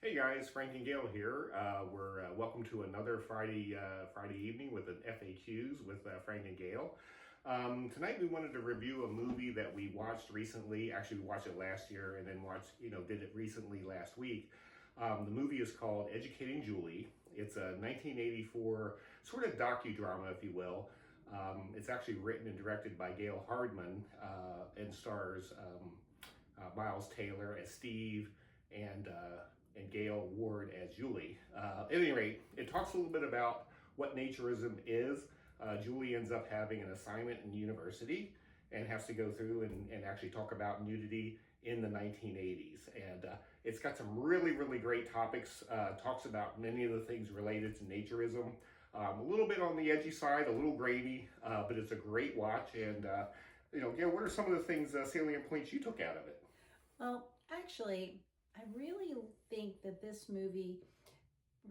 Hey guys, Frank and Gail here. We're welcome to another Friday evening with an FAQs with Frank and Gail. Tonight we wanted to review a movie that we watched recently. Actually, we watched it last year and then did it recently last week. The movie is called Educating Julie. It's a 1984 sort of docudrama, if you will. It's actually written and directed by Gail Hardman and stars Miles Taylor as Steve and Gail Ward as Julie. At any rate, it talks a little bit about what naturism is. Julie ends up having an assignment in university and has to go through and actually talk about nudity in the 1980s. And it's got some really, really great topics. Talks about many of the things related to naturism. A little bit on the edgy side, a little grainy, but it's a great watch. And, Gail, what are some of the things, salient points you took out of it? Well, actually, I really think that this movie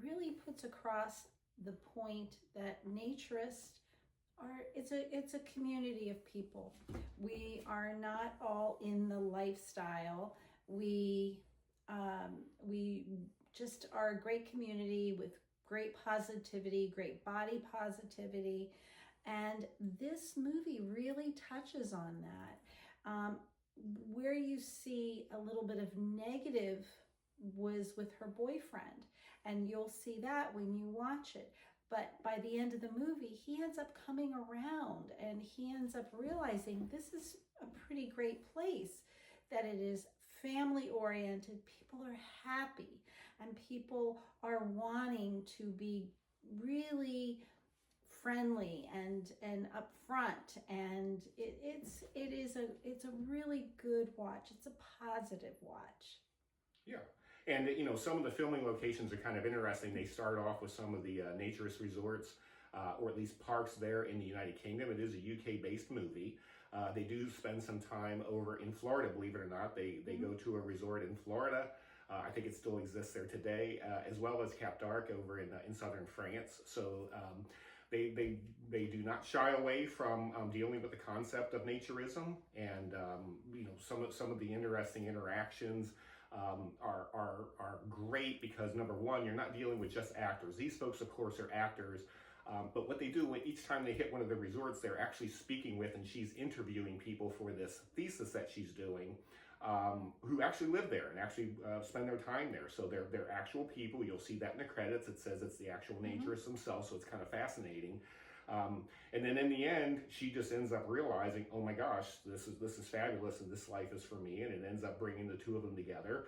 really puts across the point that naturists it's a community of people. We are not all in the lifestyle. We just are a great community with great positivity, great body positivity, and this movie really touches on that. Where you see a little bit of negative was with her boyfriend, and you'll see that when you watch it. But by the end of the movie, he ends up coming around and he ends up realizing this is a pretty great place, that it is family oriented, people are happy, and people are wanting to be really friendly and upfront, and it's a really good watch. It's a positive watch. Yeah. And, some of the filming locations are kind of interesting. They start off with some of the naturist resorts, or at least parks there in the United Kingdom. It is a UK-based movie. They do spend some time over in Florida, believe it or not. They go to a resort in Florida. I think it still exists there today, as well as Cap d'Arc over in southern France. So they do not shy away from dealing with the concept of naturism, and some of the interesting interactions are great because, number one, you're not dealing with just actors. These folks, of course, are actors, but what they do each time they hit one of the resorts, they're actually speaking with, and she's interviewing people for this thesis that she's doing, who actually live there and actually spend their time there. So they're actual people. You'll see that in the credits. It says it's the actual naturists themselves, so it's kind of fascinating. And then in the end, she just ends up realizing, oh my gosh, this is fabulous, and this life is for me, and it ends up bringing the two of them together.